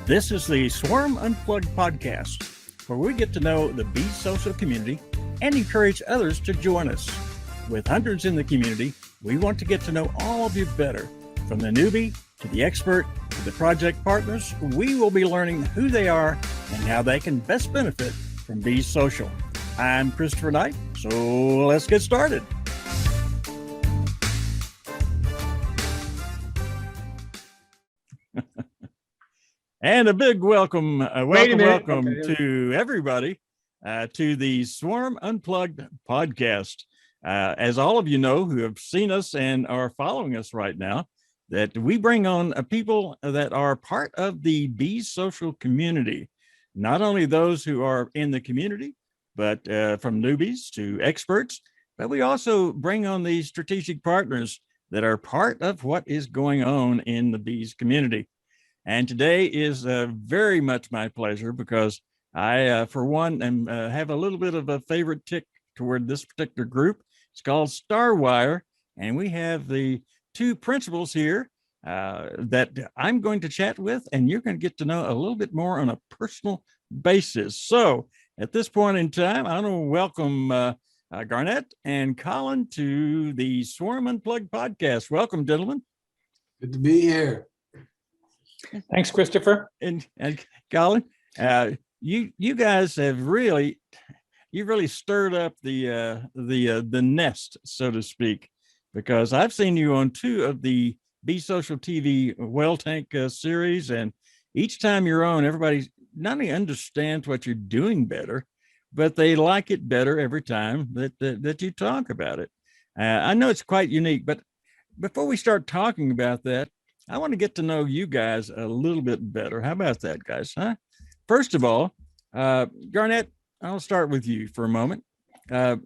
This is the Swarm Unplugged podcast, where we get to know the bee social community and encourage others to join us. With hundreds in the community, we want to get to know all of you better. From the newbie to the expert to the project partners, we will be learning who they are and how they can best benefit from Bee Social. I'm Christopher Knight, so let's get started. And a big welcome to everybody to the Swarm Unplugged podcast. As all of you know who have seen us and are following us right now, that we bring on people that are part of the Bee Social community. Not only those who are in the community, but from newbies to experts, but we also bring on these strategic partners that are part of what is going on in the bees community. And today is very much my pleasure because I, for one, have a little bit of a favorite tick toward this particular group. It's called Starwire, and we have the two principals here that I'm going to chat with, and you're going to get to know a little bit more on a personal basis. So at this point in time, I want to welcome Garnett and Colin to the Swarm Unplugged podcast. Welcome, gentlemen. Good to be here. Thanks, Christopher. And Colin, you guys have really stirred up the nest, so to speak, because I've seen you on two of the Bee Social TV Well Tank series, and each time you're on, everybody not only understands what you're doing better, but they like it better every time that you talk about it. I know it's quite unique, but before we start talking about that, I want to get to know you guys a little bit better. How about that, guys? Huh? First of all, Garnett, I'll start with you for a moment. Tell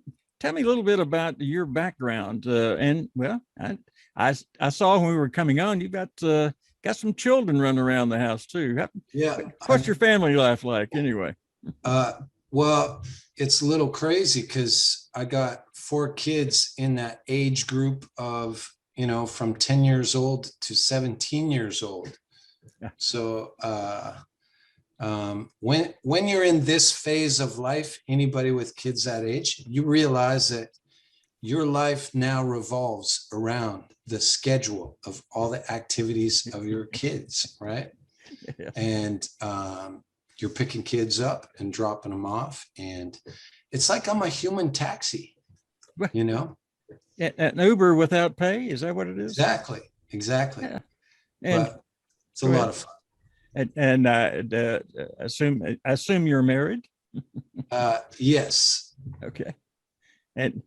me a little bit about your background. And well, I saw when we were coming on, you got some children running around the house too. Yeah. What's your family life like anyway? Well, it's a little crazy because I got 4 kids in that age group of, from 10 years old to 17 years old. Yeah. So when you're in this phase of life, anybody with kids that age, you realize that your life now revolves around the schedule of all the activities of your kids, right? Yeah. And you're picking kids up and dropping them off. And it's like I'm a human taxi, An Uber without pay, is that what it is? Exactly. Yeah. And but it's a lot of fun. And I assume you're married. Yes. Okay. And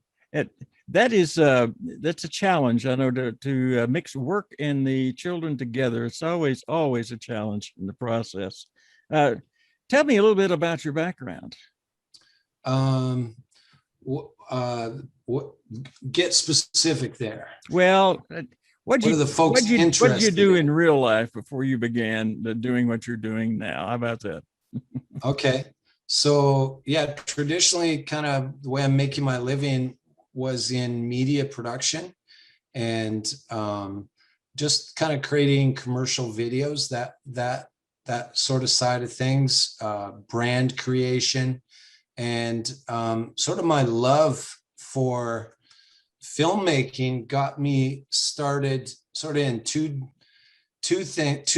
that's a challenge. I know to mix work and the children together. It's always a challenge in the process. Tell me a little bit about your background. Get specific there. Well, what did you do in real life before you began doing what you're doing now? How about that? Okay. So yeah, traditionally kind of the way I'm making my living was in media production and just kind of creating commercial videos, that sort of side of things, brand creation, and sort of my love for filmmaking got me started sort of in two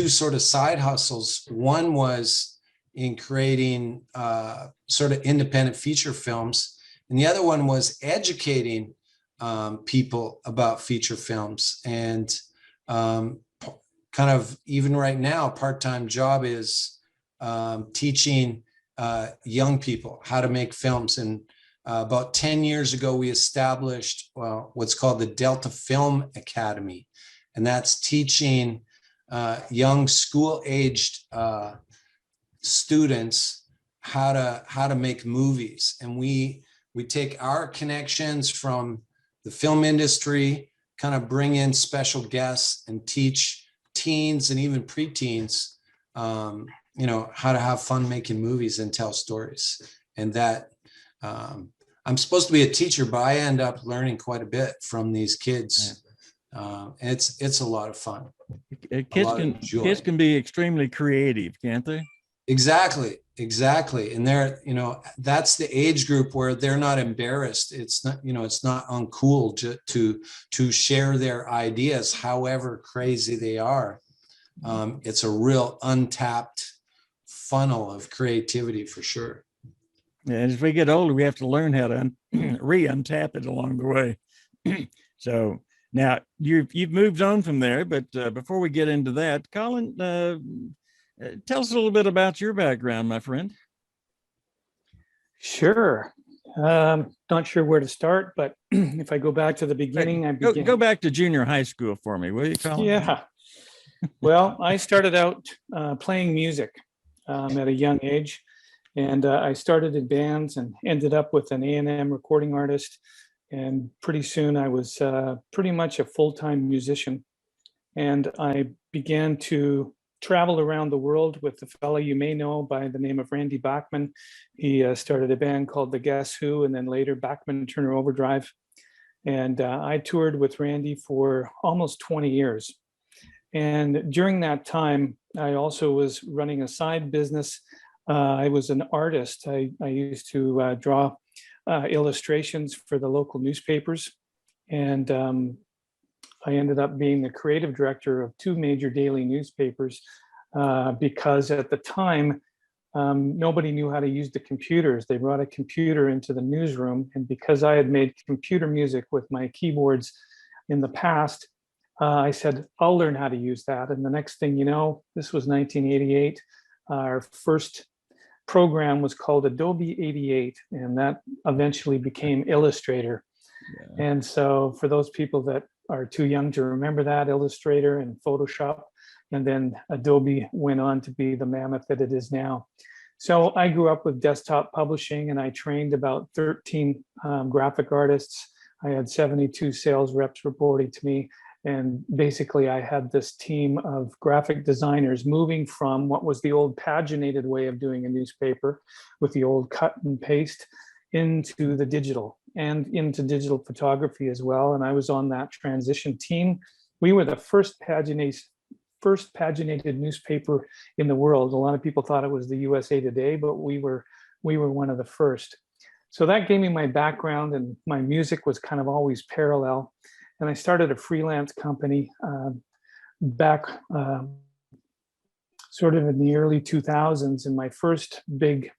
sort of side hustles. One was in creating sort of independent feature films, and the other one was educating people about feature films. And kind of even right now, part-time job is teaching young people how to make films. And about 10 years ago, we established what's called the Delta Film Academy. And that's teaching young school-aged students how to make movies. And we take our connections from the film industry, kind of bring in special guests and teach teens and even preteens, how to have fun making movies and tell stories. And that I'm supposed to be a teacher, but I end up learning quite a bit from these kids. It's a lot of fun. Kids can be extremely creative, can't they? Exactly. And they're, that's the age group where they're not embarrassed. It's not, it's not uncool to share their ideas, however crazy they are. It's a real untapped funnel of creativity for sure. And as we get older, we have to learn how to untap it along the way. So now you've moved on from there, but before we get into that, Colin, tell us a little bit about your background, my friend. Sure. Not sure where to start, but if I go back to the beginning, Go back to junior high school for me, will you, Colin? Yeah. Well, I started out playing music at a young age, and I started in bands and ended up with an A&M recording artist. And pretty soon I was pretty much a full-time musician. And I began to travel around the world with a fellow you may know by the name of Randy Bachman. He started a band called the Guess Who, and then later Bachman Turner Overdrive. And I toured with Randy for almost 20 years. And during that time, I also was running a side business. I was an artist. I used to draw illustrations for the local newspapers. And I ended up being the creative director of 2 major daily newspapers because at the time, nobody knew how to use the computers. They brought a computer into the newsroom. And because I had made computer music with my keyboards in the past, I said, I'll learn how to use that. And the next thing you know, this was 1988. Our first program was called Adobe 88, and that eventually became Illustrator. Yeah. And so for those people that are too young to remember that, Illustrator and Photoshop, and then Adobe went on to be the mammoth that it is now. So I grew up with desktop publishing, and I trained about 13 graphic artists. I had 72 sales reps reporting to me. And basically I had this team of graphic designers moving from what was the old paginated way of doing a newspaper with the old cut and paste into the digital and into digital photography as well. And I was on that transition team. We were the first paginated newspaper in the world. A lot of people thought it was the USA Today, but we were one of the first. So that gave me my background, and my music was kind of always parallel. And I started a freelance company back sort of in the early 2000s. And my first big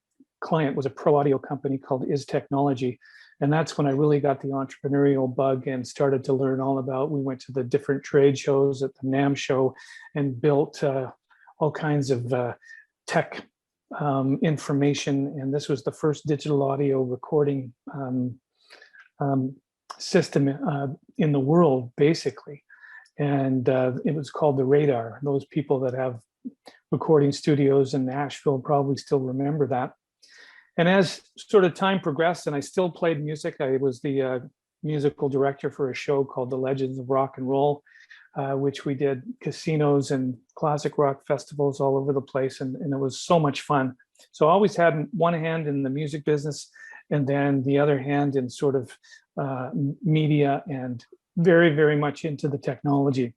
client was a pro audio company called Is Technology. And that's when I really got the entrepreneurial bug and started to learn all about, we went to the different trade shows at the NAMM show and built all kinds of tech information. And this was the first digital audio recording system in the world, basically. And it was called the Radar. Those people that have recording studios in Nashville probably still remember that. And as sort of time progressed, and I still played music, I was the musical director for a show called The Legends of Rock and Roll, which we did casinos and classic rock festivals all over the place. And it was so much fun. So I always had one hand in the music business and then the other hand in sort of media, and very, very much into the technology.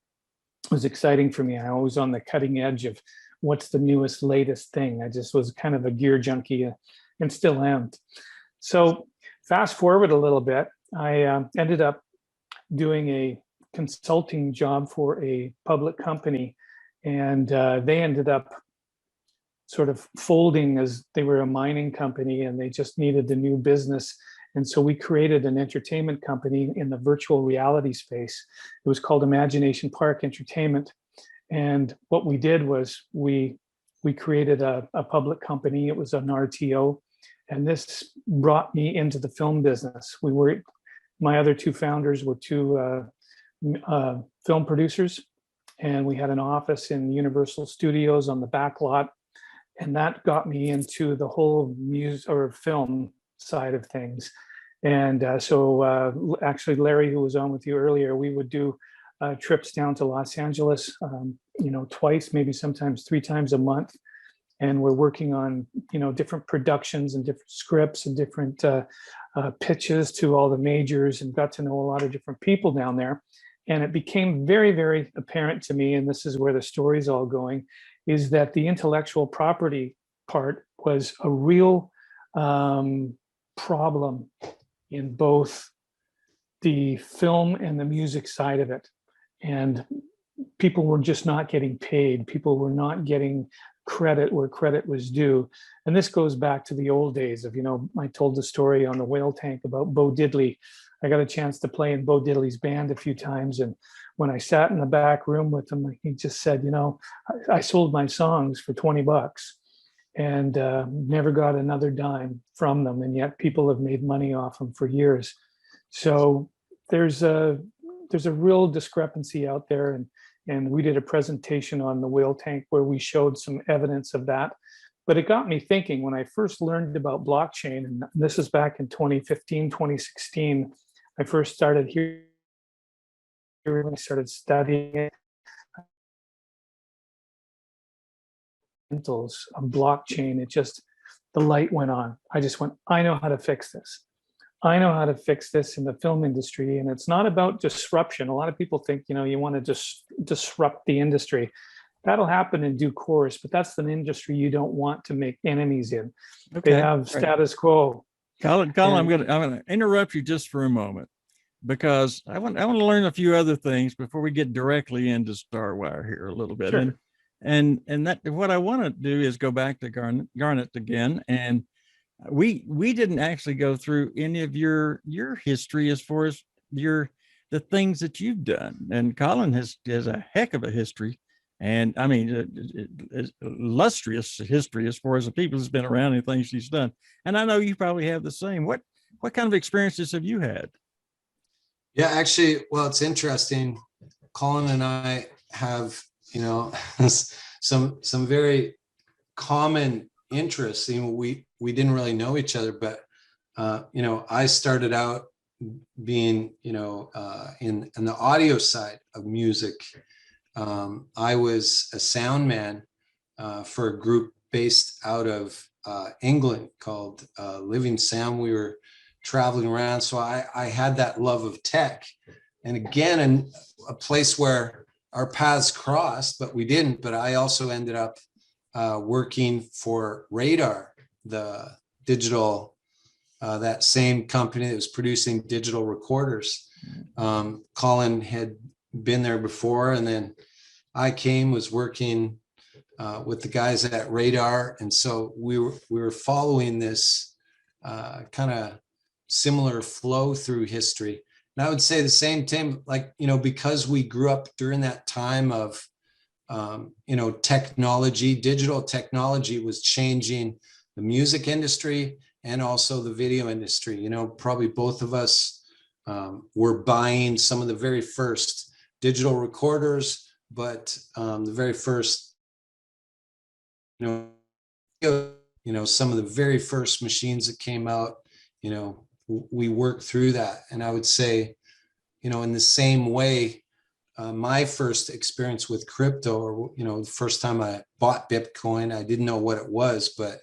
It was exciting for me. I was on the cutting edge of what's the newest, latest thing. I just was kind of a gear junkie and still am. So fast forward a little bit, I ended up doing a consulting job for a public company, and they ended up sort of folding as they were a mining company and they just needed a new business. And so we created an entertainment company in the virtual reality space. It was called Imagination Park Entertainment. And what we did was we created a public company. It was an RTO. And this brought me into the film business. My other 2 founders were 2 film producers. And we had an office in Universal Studios on the back lot. And that got me into the whole music or film side of things. And so actually Larry, who was on with you earlier, we would do trips down to Los Angeles, twice, maybe sometimes 3 times a month. And we're working on, different productions and different scripts and different pitches to all the majors, and got to know a lot of different people down there. And it became very, very apparent to me, and this is where the story's all going, is that the intellectual property part was a real problem in both the film and the music side of it. And people were just not getting paid. People were not getting credit where credit was due. And this goes back to the old days of, I told the story on the Whale Tank about Bo Diddley. I got a chance to play in Bo Diddley's band a few times. And when I sat in the back room with him, he just said, I sold my songs for $20 and never got another dime from them. And yet people have made money off them for years. So there's a real discrepancy out there. And we did a presentation on the Whale Tank where we showed some evidence of that. But it got me thinking when I first learned about blockchain, and this is back in 2015, 2016, I first started hearing, I started studying it. Of blockchain, the light went on. I just went, I know how to fix this. I know how to fix this in the film industry. And it's not about disruption. A lot of people think, you want to just disrupt the industry. That'll happen in due course, but that's an industry you don't want to make enemies in. Okay, they have status quo. Colin, I'm gonna interrupt you just for a moment because I want to learn a few other things before we get directly into Starwire here a little bit. Sure. And that what I want to do is go back to Garnet again. And we didn't actually go through any of your history as far as the things that you've done. And Colin has a heck of a history, and I mean illustrious history as far as the people who's been around and things she's done. And I know you probably have the same. What kind of experiences have you had? Yeah, actually, well, it's interesting. Colin and I have some very common interests. We didn't really know each other, but I started out being in the audio side of music. I was a sound man for a group based out of England called Living Sound. We were traveling around, so I had that love of tech, and again, in a place where our paths crossed, but we didn't. But I also ended up working for Radar, the digital, that same company that was producing digital recorders. Colin had been there before, and then I was working with the guys at Radar, and so we were following this kind of similar flow through history. And I would say the same thing, because we grew up during that time of technology, digital technology was changing the music industry and also the video industry. Probably both of us were buying some of the very first digital recorders, but the very first, some of the very first machines that came out, we worked through that. And I would say, in the same way, my first experience with crypto, or the first time I bought Bitcoin, I didn't know what it was, but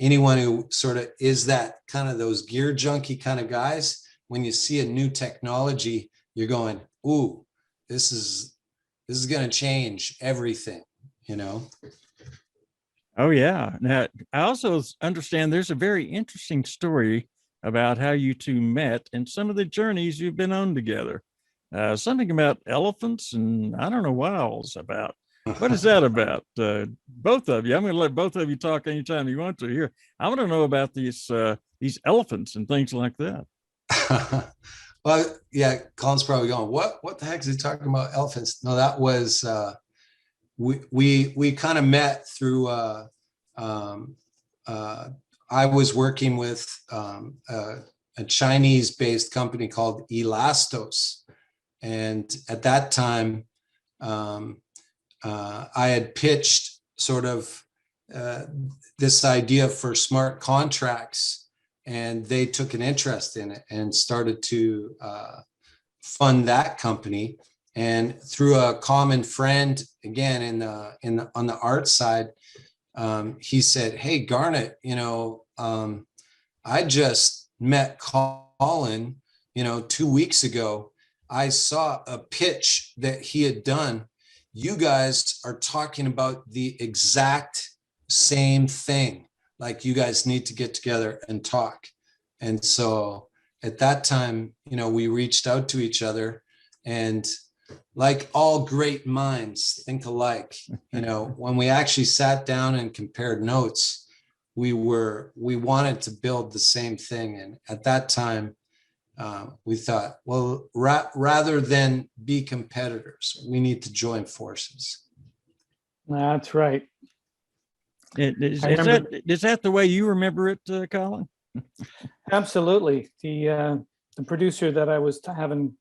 anyone who sort of is that kind of those gear junkie kind of guys, when you see a new technology, you're going, ooh, this is going to change everything. Oh yeah. Now I also understand there's a very interesting story about how you two met and some of the journeys you've been on together. Something about elephants and I don't know what else about. What is that about? Both of you. I'm going to let both of you talk anytime you want to. Here, I want to know about these elephants and things like that. Well, yeah, Colin's probably going, what the heck is he talking about, elephants? No, that was we kind of met through I was working with a Chinese-based company called Elastos. And at that time, I had pitched sort of this idea for smart contracts, and they took an interest in it and started to fund that company. And through a common friend, again, on the art side, he said, "Hey, Garnet, I just met Colin, 2 weeks ago, I saw a pitch that he had done. You guys are talking about the exact same thing. Like, you guys need to get together and talk. And so at that time, you know, we reached out to each other, and like all great minds think alike. You know, when we actually sat down and compared notes, we wanted to build the same thing. And at that time, we thought, well, rather than be competitors, we need to join forces. That's right. Is that the way you remember it, Colin? Absolutely. The producer that I was having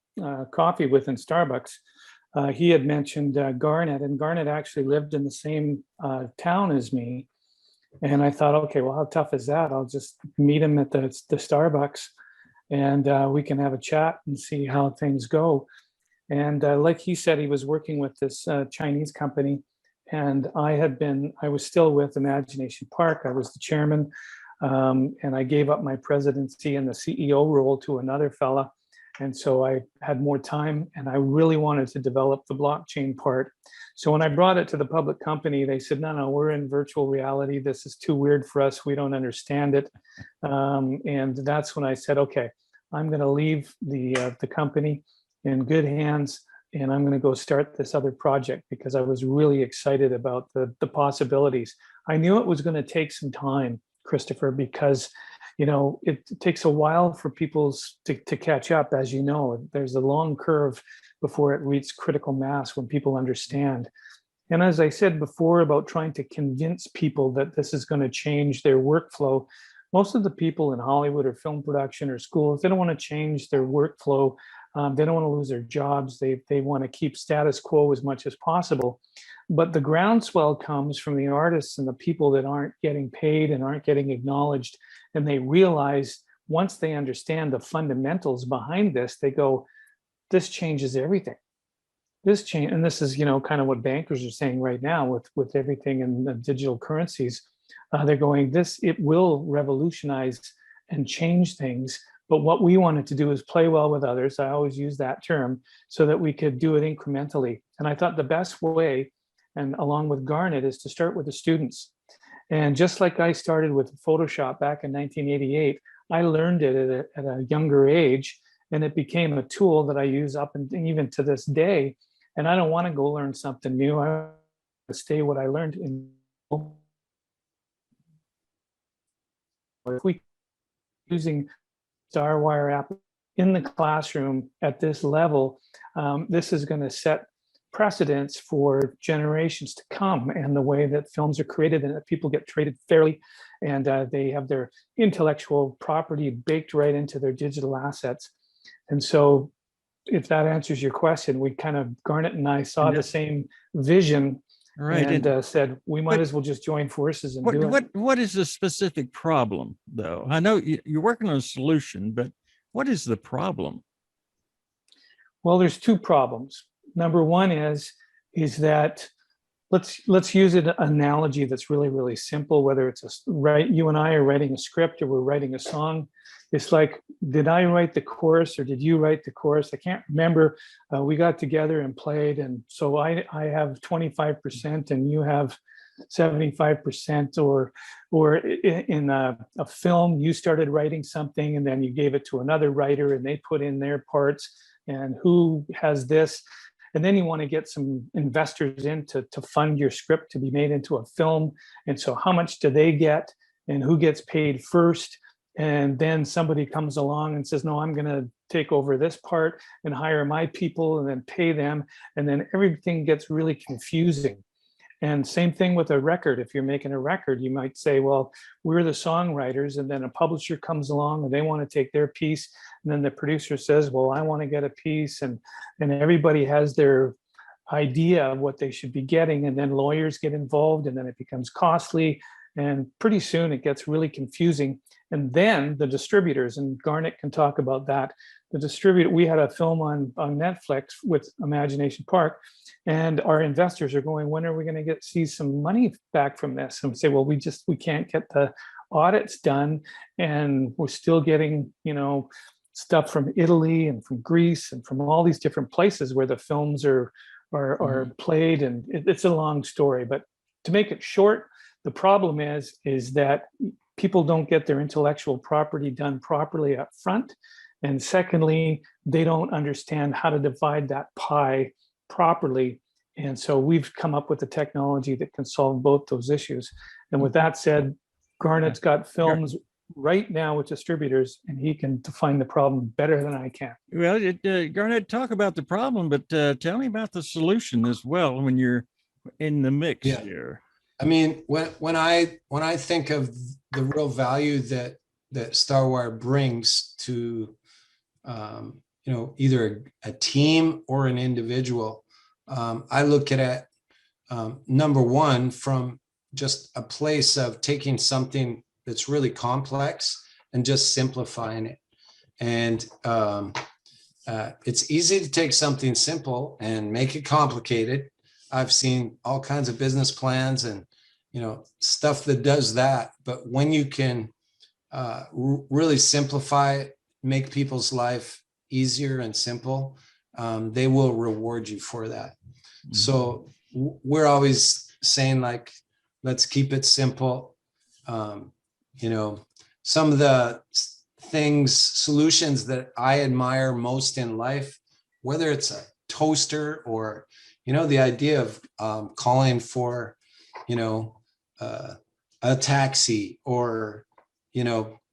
coffee with in Starbucks, he had mentioned Garnet, and Garnet actually lived in the same town as me. And I thought, okay, well, how tough is that? I'll just meet him at the Starbucks, and we can have a chat and see how things go. And like he said, he was working with this Chinese company, and I was still with Imagination Park. I was the chairman, and I gave up my presidency and the CEO role to another fella. And so I had more time, and I really wanted to develop the blockchain part. So when I brought it to the public company, they said, no, we're in virtual reality. This is too weird for us. We don't understand it. And that's when I said, okay, I'm going to leave the company in good hands, and I'm going to go start this other project, because I was really excited about the possibilities. I knew it was going to take some time, Christopher, because you know, it takes a while for people to catch up. As you know, there's a long curve before it reaches critical mass when people understand. And as I said before about trying to convince people that this is going to change their workflow, most of the people in Hollywood or film production or schools, they don't want to change their workflow. They don't want to lose their jobs. They want to keep status quo as much as possible. But the groundswell comes from the artists and the people that aren't getting paid and aren't getting acknowledged. And they realize, once they understand the fundamentals behind this, they go, this changes everything. This change, and this is, you know, kind of what bankers are saying right now with everything in the digital currencies. They're going, it will revolutionize and change things. But what we wanted to do is play well with others. I always use that term, so that we could do it incrementally. And I thought the best way, and along with Garnet, is to start with the students. And just like I started with Photoshop back in 1988, I learned it at a younger age, and it became a tool that I use up and even to this day. And I don't want to go learn something new. I want to stay what I learned in. If we using Starwire app in the classroom at this level, this is going to set precedents for generations to come, and the way that films are created and that people get treated fairly, and they have their intellectual property baked right into their digital assets. And so, if that answers your question, we kind of, Garnet and I saw the same vision, right, and said we might as well just join forces and do it. What is the specific problem, though? I know you're working on a solution, but what is the problem? Well, there's two problems. Number one is that let's use an analogy that's really, really simple. Whether it's you and I are writing a script or we're writing a song, it's like, did I write the chorus or did you write the chorus? I can't remember. We got together and played, and so I have 25% and you have 75%, or in a film, you started writing something and then you gave it to another writer and they put in their parts, and who has this. And then you want to get some investors in to fund your script to be made into a film. And so how much do they get, and who gets paid first? And then somebody comes along and says, no, I'm going to take over this part and hire my people and then pay them. And then everything gets really confusing. And same thing with a record. If you're making a record, you might say, well, we're the songwriters, and then a publisher comes along and they want to take their piece. And then the producer says, well, I want to get a piece. And everybody has their idea of what they should be getting. And then lawyers get involved, and then it becomes costly. And pretty soon it gets really confusing. And then the distributors, and Garnet can talk about that. The distributor, we had a film on Netflix with Imagination Park, and our investors are going, when are we going to see some money back from this? And we say, well, we can't get the audits done, and we're still getting, stuff from Italy and from Greece and from all these different places where the films are played, and it's a long story. But to make it short, the problem is that people don't get their intellectual property done properly up front, and secondly, they don't understand how to divide that pie properly. And so we've come up with a technology that can solve both those issues. And with that said, Garnet's got films right now with distributors, and he can define the problem better than I can. Well, Garnet, talk about the problem, but tell me about the solution as well when you're in the mix here. I mean, when I think of the real value that Starwire brings to either a team or an individual, I look at it number one from just a place of taking something that's really complex and just simplifying it. And it's easy to take something simple and make it complicated. I've seen all kinds of business plans and stuff that does that. But when you can really simplify it, make people's life easier and simple, they will reward you for that. Mm-hmm. So we're always saying, like, let's keep it simple. Some of the solutions that I admire most in life, whether it's a toaster or, the idea of calling for, a taxi, or,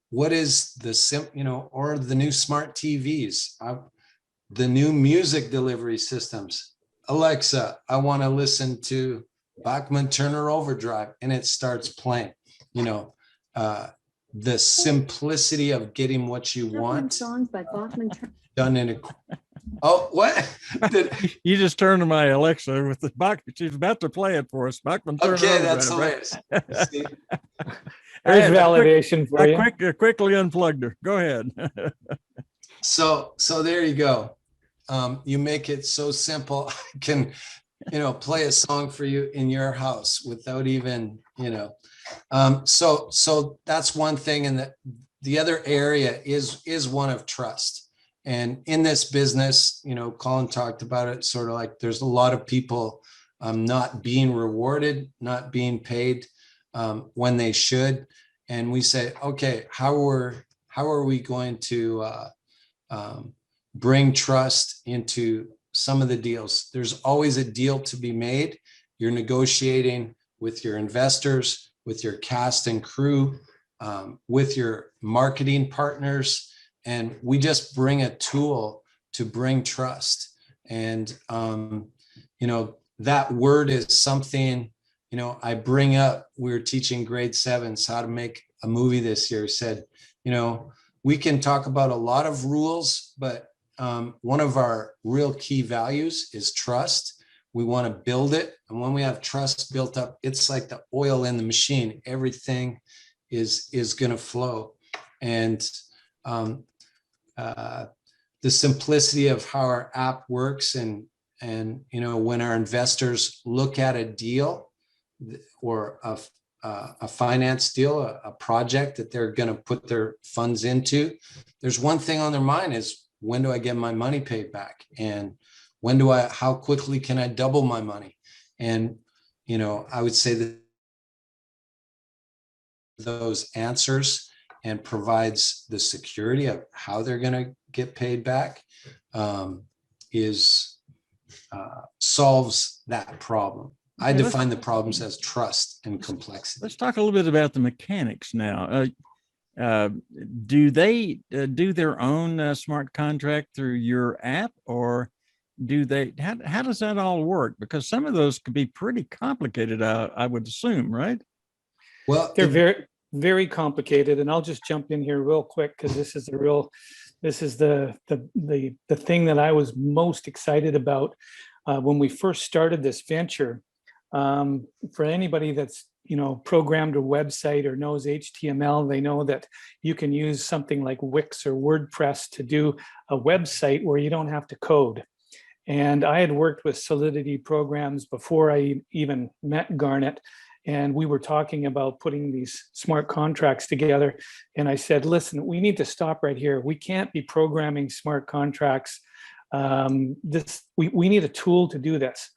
what is the or the new smart TVs, the new music delivery systems. Alexa, I want to listen to Bachman Turner Overdrive, and it starts playing. The simplicity of getting what you want songs by Bachman done in a. Oh, what? You just turned to my Alexa with the Bachman. She's about to play it for us. Bachman Turner Okay, Overdrive, that's hilarious. right? There's validation for you. Quickly unplugged her. Go ahead. So there you go. You make it so simple. I can, play a song for you in your house without even, So that's one thing. And the other area is one of trust. And in this business, Colin talked about it, sort of like there's a lot of people not being rewarded, not being paid when they should. And we say, okay, how are we going to bring trust into some of the deals? There's always a deal to be made. You're negotiating with your investors, with your cast and crew, with your marketing partners. And we just bring a tool to bring trust. And, that word is something, I bring up. We were teaching grade 7s how to make a movie this year. Said, we can talk about a lot of rules, but one of our real key values is trust. We want to build it. And when we have trust built up, it's like the oil in the machine. Everything is going to flow. And the simplicity of how our app works, and when our investors look at a deal or a finance deal, a project that they're going to put their funds into, there's one thing on their mind is, when do I get my money paid back? And how quickly can I double my money? And, I would say that those answers and provides the security of how they're going to get paid back solves that problem. I define the problems as trust and complexity. Let's talk a little bit about the mechanics now. Do they do their own smart contract through your app, or do they? How does that all work? Because some of those could be pretty complicated, I would assume, right? Well, they're very, very complicated, and I'll just jump in here real quick because this is the thing that I was most excited about when we first started this venture. For anybody that's programmed a website or knows HTML, they know that you can use something like Wix or WordPress to do a website where you don't have to code. And I had worked with Solidity programs before I even met Garnet. and we were talking about putting these smart contracts together. And I said, listen, we need to stop right here. We can't be programming smart contracts. We need a tool to do this.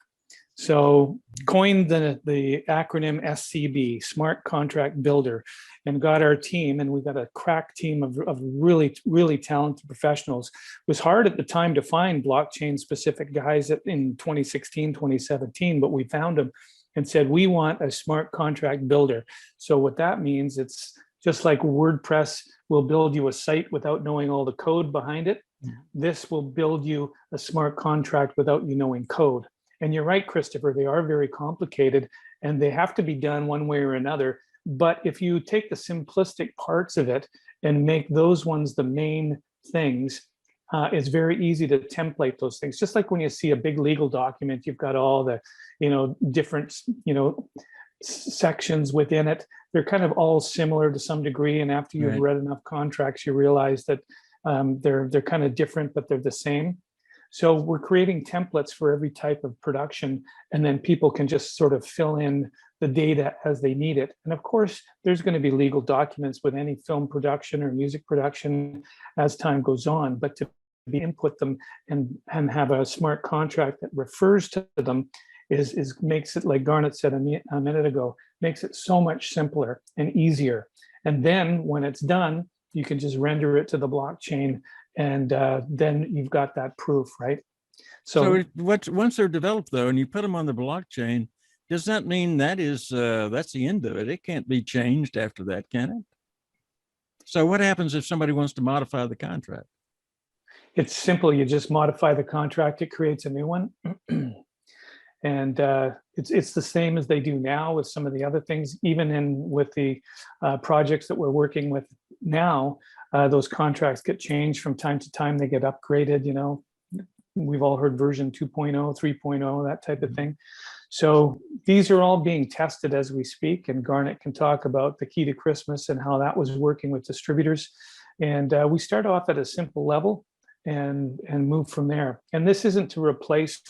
So coined the acronym SCB, Smart Contract Builder, and got our team, and we got a crack team of really, really talented professionals. It was hard at the time to find blockchain specific guys in 2016, 2017, but we found them and said, we want a smart contract builder. So what that means, it's just like WordPress will build you a site without knowing all the code behind it. This will build you a smart contract without you knowing code. And you're right, Christopher, they are very complicated and they have to be done one way or another. But if you take the simplistic parts of it and make those ones the main things, it's very easy to template those things. Just like when you see a big legal document, you've got all the, different, sections within it. They're kind of all similar to some degree. And after you've read enough contracts, you realize that they're kind of different, but they're the same. So we're creating templates for every type of production, and then people can just sort of fill in the data as they need it. And of course, there's going to be legal documents with any film production or music production as time goes on, but to input them and have a smart contract that refers to them is makes it, like Garnet said a minute ago, makes it so much simpler and easier. And then when it's done, you can just render it to the blockchain, and then you've got that proof, right? So once they're developed, though, and you put them on the blockchain, does that mean that's the end of it? It can't be changed after that, can it? So what happens if somebody wants to modify the contract? It's simple. You just modify the contract. It creates a new one. And it's the same as they do now with some of the other things, even with the projects that we're working with now. Those contracts get changed from time to time. They get upgraded. We've all heard version 2.0, 3.0, that type of thing. So these are all being tested as we speak. And Garnet can talk about the key to Christmas and how that was working with distributors. And we start off at a simple level and move from there. And this isn't to replace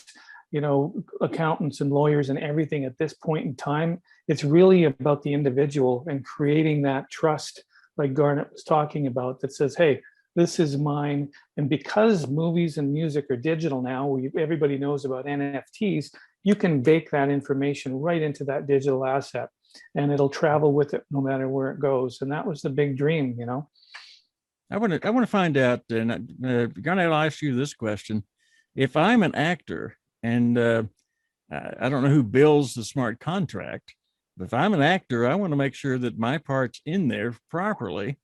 accountants and lawyers and everything at this point in time. It's really about the individual and creating that trust, like Garnet was talking about, that says, hey, this is mine. And because movies and music are digital now, everybody knows about NFTs, you can bake that information right into that digital asset and it'll travel with it no matter where it goes. And that was the big dream, I want to find out, and Garnet, I'll ask you this question. If I'm an actor, and I don't know who bills the smart contract, but if I'm an actor, I want to make sure that my part's in there properly.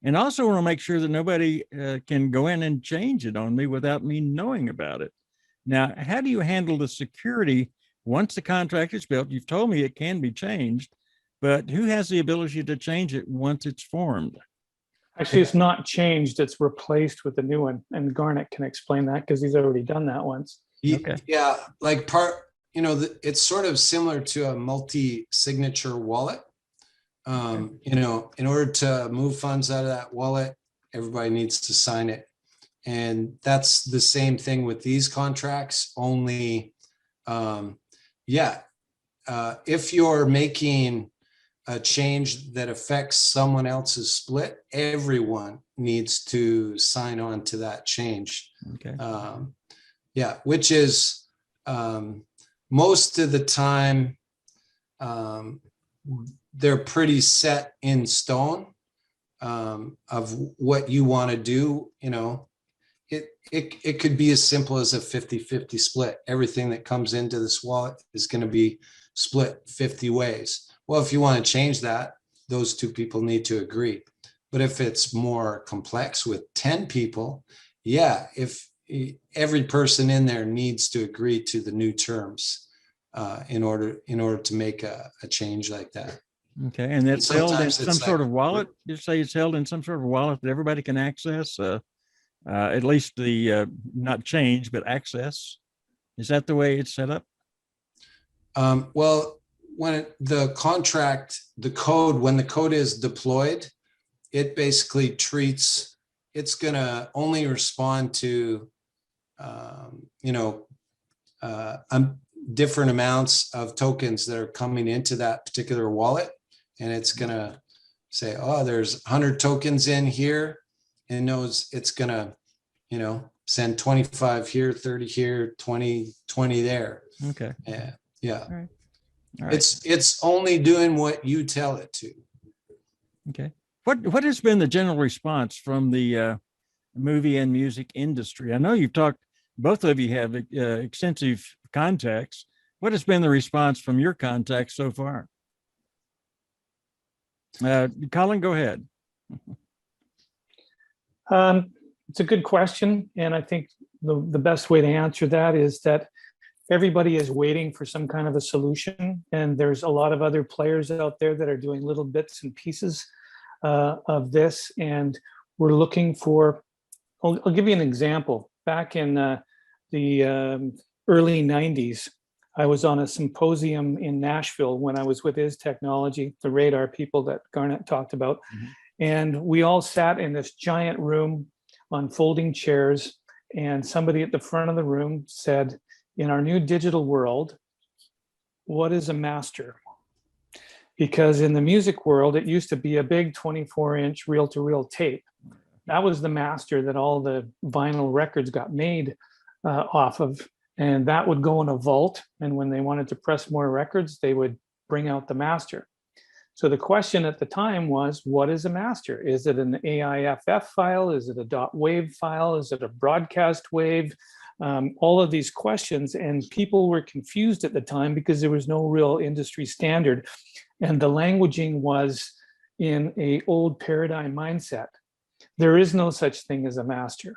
And also want to make sure that nobody can go in and change it on me without me knowing about it. Now, how do you handle the security once the contract is built? You've told me it can be changed, but who has the ability to change it once it's formed? Actually, it's not changed. It's replaced with a new one. And Garnet can explain that because he's already done that once. Okay. Yeah, like it's sort of similar to a multi-signature wallet. In order to move funds out of that wallet, everybody needs to sign it. And that's the same thing with these contracts, only, if you're making a change that affects someone else's split, everyone needs to sign on to that change. Okay. Which is most of the time, they're pretty set in stone of what you want to do. It could be as simple as a 50-50 split. Everything that comes into this wallet is going to be split 50 ways. Well, if you want to change that, those two people need to agree. But if it's more complex with 10 people, if every person in there needs to agree to the new terms in order to make a change like that. Okay, and that's held in some sort of wallet. You say it's held in some sort of wallet that everybody can access. At least the not change, but access. Is that the way it's set up? Well, when the code is deployed, it basically it's going to different amounts of tokens that are coming into that particular wallet. And it's going to say, oh, there's 100 tokens in here, and knows it's going to, you know, send 25 here, 30 here, 20 there. Okay. Yeah. All right. It's only doing what you tell it to. Okay. What has been the general response from the movie and music industry? I know you've talked, both of you have extensive contacts. What has been the response from your contacts so far? Colin, go ahead. It's a good question. And I think the best way to answer that is that everybody is waiting for some kind of a solution. And there's a lot of other players out there that are doing little bits and pieces of this. And we're looking for, I'll give you an example. Back in the early 90s, I was on a symposium in Nashville when I was with Is Technology, the radar people that Garnet talked about. Mm-hmm. And we all sat in this giant room on folding chairs. And somebody at the front of the room said, in our new digital world, what is a master? Because in the music world, it used to be a big 24-inch reel-to-reel tape. That was the master that all the vinyl records got made off of. And that would go in a vault. And when they wanted to press more records, they would bring out the master. So the question at the time was, what is a master? Is it an AIFF file? Is it a .wav file? Is it a broadcast wave? All of these questions, and people were confused at the time because there was no real industry standard. And the languaging was in an old paradigm mindset. There is no such thing as a master.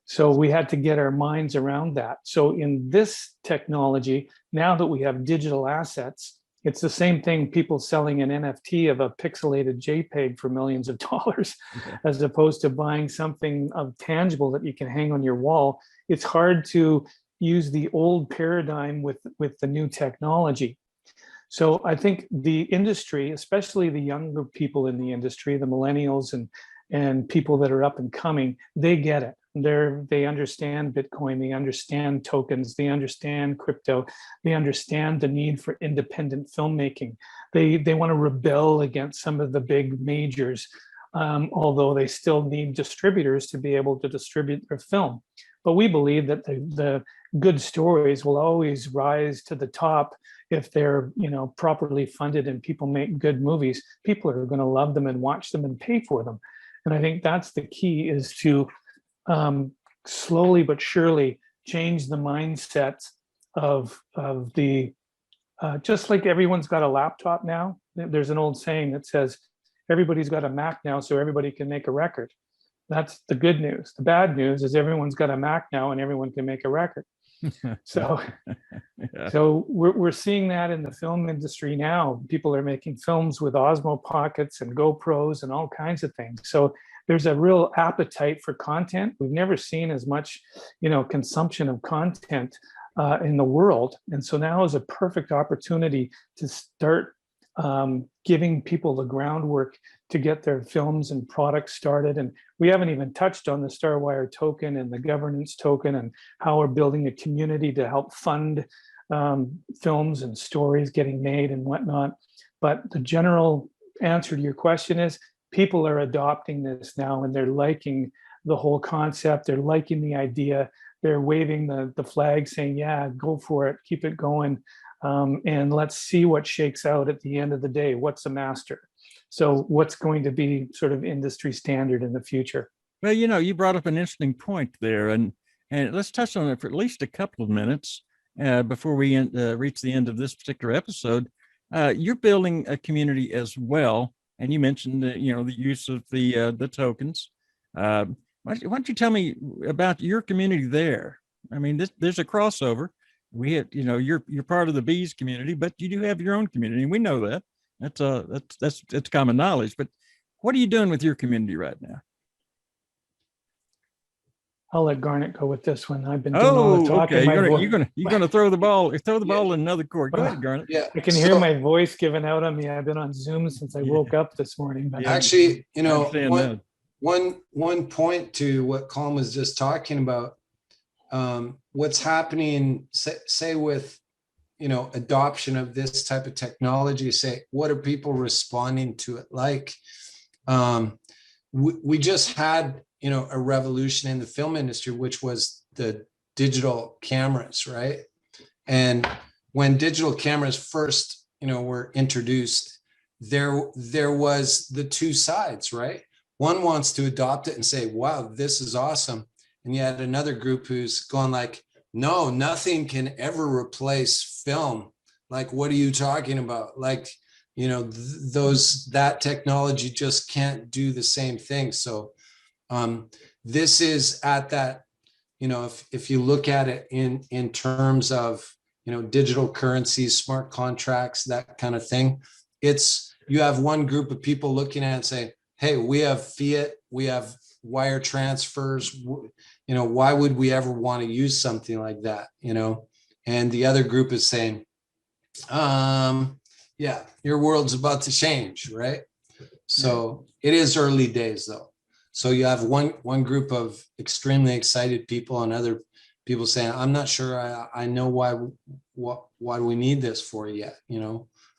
So we had to get our minds around that. So in this technology, now that we have digital assets, it's the same thing, people selling an NFT of a pixelated JPEG for millions of dollars, okay, as opposed to buying something of tangible that you can hang on your wall. It's hard to use the old paradigm with the new technology. So I think the industry, especially the younger people in the industry, the millennials and people that are up and coming, they get it. They understand Bitcoin, they understand tokens, they understand crypto, they understand the need for independent filmmaking. They want to rebel against some of the big majors, although they still need distributors to be able to distribute their film. But we believe that the good stories will always rise to the top if they're, you know, properly funded and people make good movies. People are going to love them and watch them and pay for them. And I think that's the key, is to slowly but surely change the mindset of the, just like everyone's got a laptop now. There's an old saying that says, everybody's got a Mac now, so everybody can make a record. That's the good news. The bad news is everyone's got a Mac now and everyone can make a record. So, yeah. So we're seeing that in the film industry now. People are making films with Osmo Pockets and GoPros and all kinds of things. So there's a real appetite for content. We've never seen as much, you know, consumption of content in the world. And so now is a perfect opportunity to start giving people the groundwork to get their films and products started. And we haven't even touched on the Starwire token and the governance token and how we're building a community to help fund films and stories getting made and whatnot. But the general answer to your question is, people are adopting this now and they're liking the whole concept. They're liking the idea. They're waving the flag saying, yeah, go for it, keep it going. And let's see what shakes out at the end of the day. What's a master? So what's going to be sort of industry standard in the future? Well, you know, you brought up an interesting point there, and let's touch on it for at least a couple of minutes before we reach the end of this particular episode. You're building a community as well. And you mentioned, you know, the use of the tokens. Why don't you tell me about your community there? I mean, there's a crossover. We had, you know, you're part of the bees community, but you do have your own community, and we know that. That's common knowledge. But what are you doing with your community right now? I'll let Garnet go with this one. I've been doing all the talking. Okay. You're gonna throw the ball in another court. Go ahead, Garnet. Yeah, I can hear my voice giving out on me. I've been on Zoom since I woke up this morning. But actually, you know, one point to what Colin was just talking about. What's happening, say with adoption of this type of technology, say, what are people responding to it like? We just had, a revolution in the film industry, which was the digital cameras, right? And when digital cameras first, were introduced, there was the two sides, right? One wants to adopt it and say, wow, this is awesome. And yet another group who's going like, no, nothing can ever replace film. Like, what are you talking about? Like, that technology just can't do the same thing. So this is at that, if you look at it in terms of, digital currencies, smart contracts, that kind of thing, you have one group of people looking at it and say, hey, we have fiat, we have wire transfers, why would we ever want to use something like that? And the other group is saying, yeah, your world's about to change, right? So it is early days though. So you have one group of extremely excited people and other people saying, I'm not sure I know why do we need this for yet?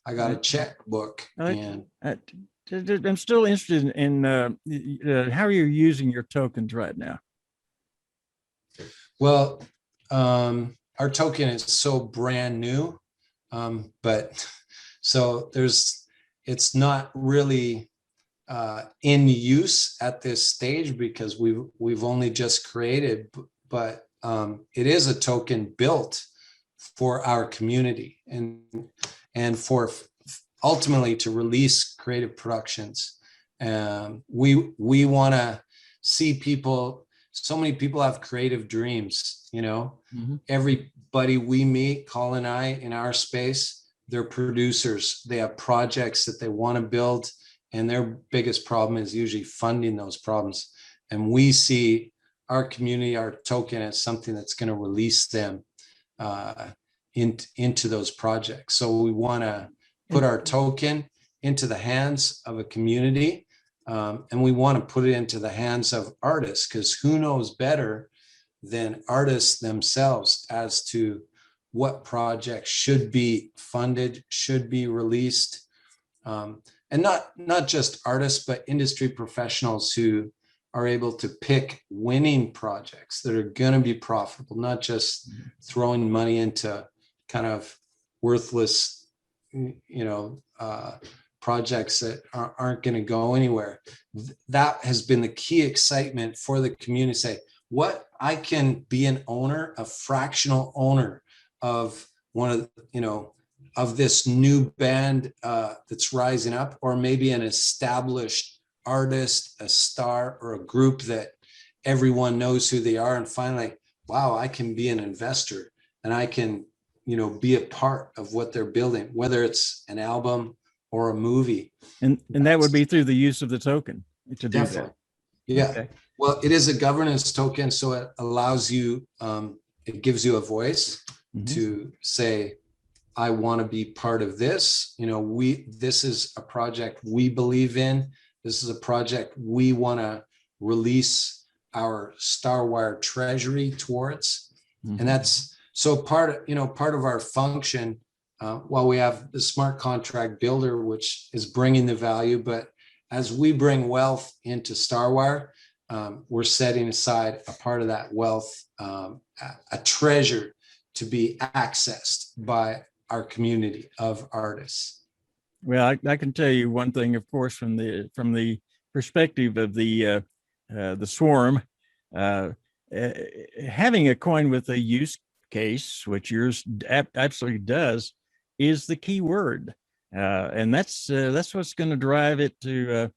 I got a checkbook. And I'm still interested in how are you using your tokens right now? Well, our token is so brand new, but so it's not really in use at this stage because we've only just created, but it is a token built for our community and for ultimately to release creative productions. We want to see people. So many people have creative dreams, Everybody we meet, Colin and I, in our space, they're producers. They have projects that they want to build, and their biggest problem is usually funding those problems. And we see our community, our token, as something that's going to release them into those projects. So we want to put our token into the hands of a community. And we want to put it into the hands of artists, because who knows better than artists themselves as to what projects should be funded, should be released. And not just artists, but industry professionals who are able to pick winning projects that are going to be profitable, not just throwing money into kind of worthless, projects that aren't going to go anywhere. That has been the key excitement for the community. Say, what, I can be an owner, a fractional owner of one of, of this new band that's rising up, or maybe an established artist, a star, or a group that everyone knows who they are. And finally, wow, I can be an investor and I can, be a part of what they're building, whether it's an album or a movie. And that would be through the use of the token to do that. Yeah. Okay. Well, it is a governance token, so it allows you, it gives you a voice to say, I want to be part of this. This is a project we believe in. This is a project we want to release our Starwire treasury towards. And that's so part of our function. While we have the smart contract builder, which is bringing the value, but as we bring wealth into Starwire, we're setting aside a part of that wealth, a treasure to be accessed by our community of artists. Well, I can tell you one thing, of course, from the perspective of the swarm, having a coin with a use case, which yours absolutely does, is the key word, and that's what's going to drive it to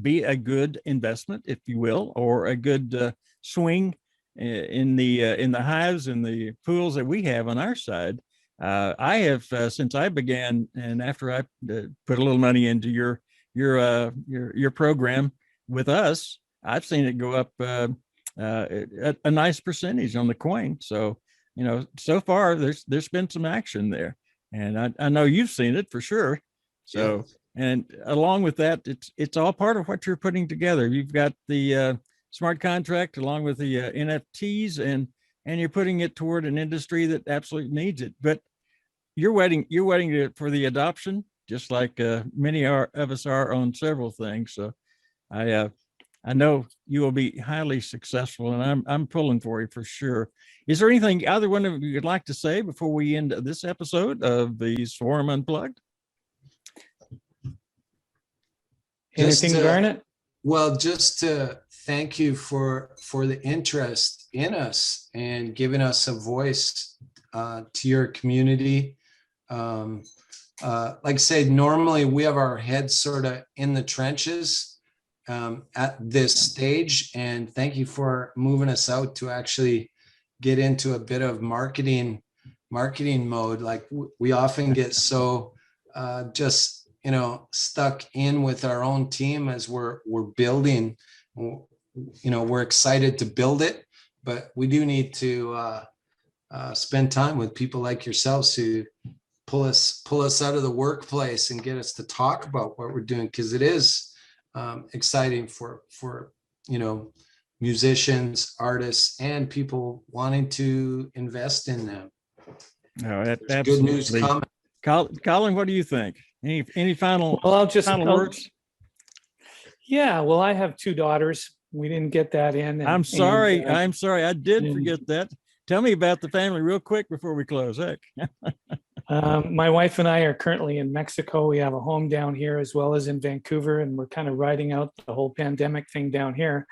be a good investment, if you will, or a good swing in the hives and the pools that we have on our side. I have since I began, and after I put a little money into your program with us, I've seen it go up a nice percentage on the coin. So, so far there's been some action there, and I know you've seen it for sure. So, and along with that, it's all part of what you're putting together. You've got the smart contract along with the NFTs, and you're putting it toward an industry that absolutely needs it. But you're waiting for the adoption, just like many of us are on several things. So I know you will be highly successful, and I'm pulling for you for sure. Is there anything either one of you would like to say before we end this episode of the Swarm Unplugged? Anything, Garnet? Well, just to thank you for the interest in us and giving us a voice to your community. Like I say, normally we have our heads sort of in the trenches at this stage, and thank you for moving us out to actually get into a bit of marketing mode. Like we often get so just stuck in with our own team as we're building. We're excited to build it, but we do need to spend time with people like yourselves who pull us out of the workplace and get us to talk about what we're doing, because it is exciting for musicians, artists, and people wanting to invest in them. No, that's good news coming. Colin, what do you think? Any final words? Yeah, well, I have 2 daughters. We didn't get that in. I'm sorry. I did forget that. Tell me about the family real quick before we close. Heck. My wife and I are currently in Mexico. We have a home down here as well as in Vancouver, and we're kind of riding out the whole pandemic thing down here.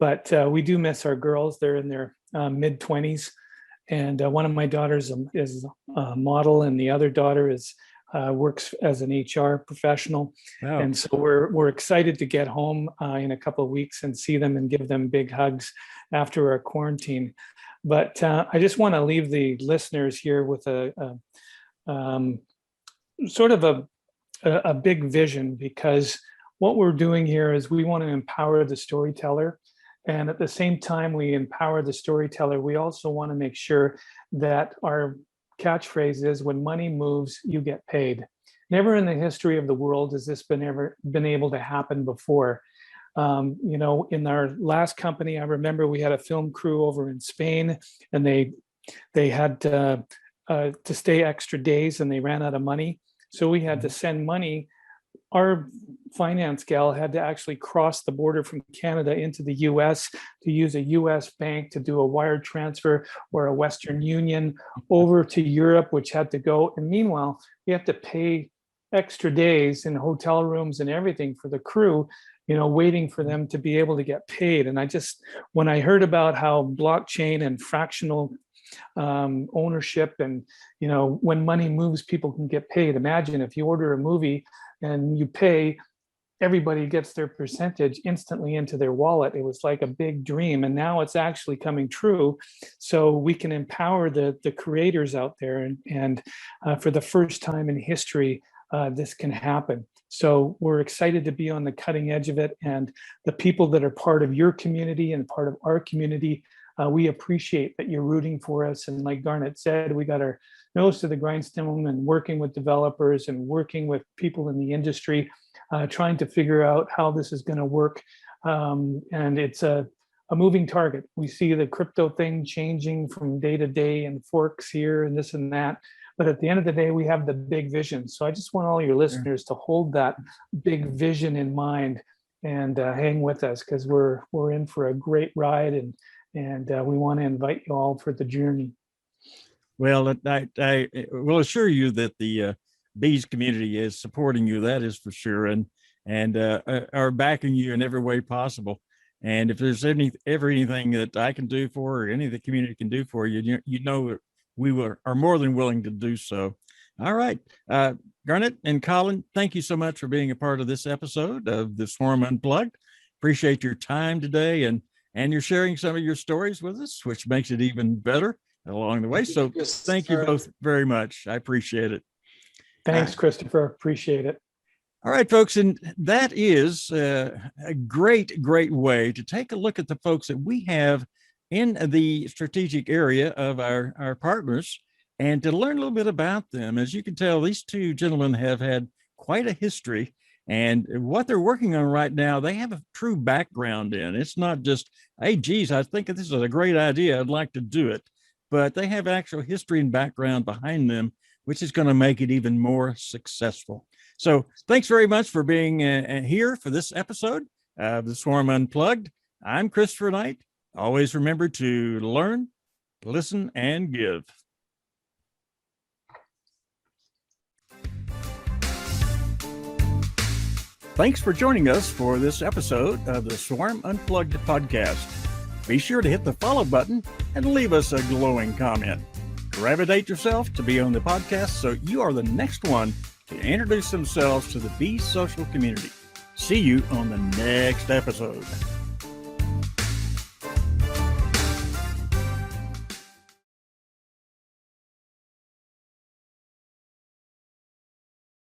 But we do miss our girls. They're in their mid-20s. And one of my daughters is a model, and the other daughter works as an HR professional. Wow. And so we're excited to get home in a couple of weeks and see them and give them big hugs after our quarantine. But I just want to leave the listeners here with a sort of a big vision, because what we're doing here is we want to empower the storyteller. And at the same time we empower the storyteller, we also want to make sure that our catchphrase is, when money moves, you get paid. Never in the history of the world has this been able to happen before. In our last company, I remember we had a film crew over in Spain, and they had to stay extra days, and they ran out of money. So we had to send money. Our finance gal had to actually cross the border from Canada into the US to use a US bank to do a wire transfer, or a Western Union over to Europe, which had to go. And meanwhile, we have to pay extra days in hotel rooms and everything for the crew, waiting for them to be able to get paid. And when I heard about how blockchain and fractional ownership, and when money moves, people can get paid. Imagine if you order a movie and you pay, everybody gets their percentage instantly into their wallet. It was like a big dream, and now it's actually coming true. So we can empower the creators out there, and for the first time in history, this can happen. So we're excited to be on the cutting edge of it, and the people that are part of your community and part of our community, we appreciate that you're rooting for us. And like Garnet said, we got our nose to the grindstone and working with developers and working with people in the industry, trying to figure out how this is going to work. And it's a moving target. We see the crypto thing changing from day to day, and forks here and this and that. But at the end of the day, we have the big vision. So I just want all your listeners to hold that big vision in mind and hang with us, because we're in for a great ride, and we want to invite you all for the journey. Well, I will assure you that the Bees community is supporting you. That is for sure, and are backing you in every way possible. And if there's anything that I can do for, or any of the community can do for you, we are more than willing to do so. All right, Garnet and Colin, thank you so much for being a part of this episode of the Swarm Unplugged. Appreciate your time today, and you're sharing some of your stories with us, which makes it even better along the way. So thank you both very much. I appreciate it. Thanks, Christopher. Appreciate it. All right, folks. And that is a great way to take a look at the folks that we have in the strategic area of our partners, and to learn a little bit about them. As you can tell, these 2 gentlemen have had quite a history, and what they're working on right now, they have a true background in. It's not just, hey, geez, I think this is a great idea, I'd like to do it. but they have actual history and background behind them, which is going to make it even more successful. So thanks very much for being here for this episode of the Swarm Unplugged. I'm Christopher Knight. Always remember to learn, listen, and give. Thanks for joining us for this episode of the Swarm Unplugged podcast. Be sure to hit the follow button and leave us a glowing comment. Gravitate yourself to be on the podcast so you are the next one to introduce themselves to the Be Social community. See you on the next episode.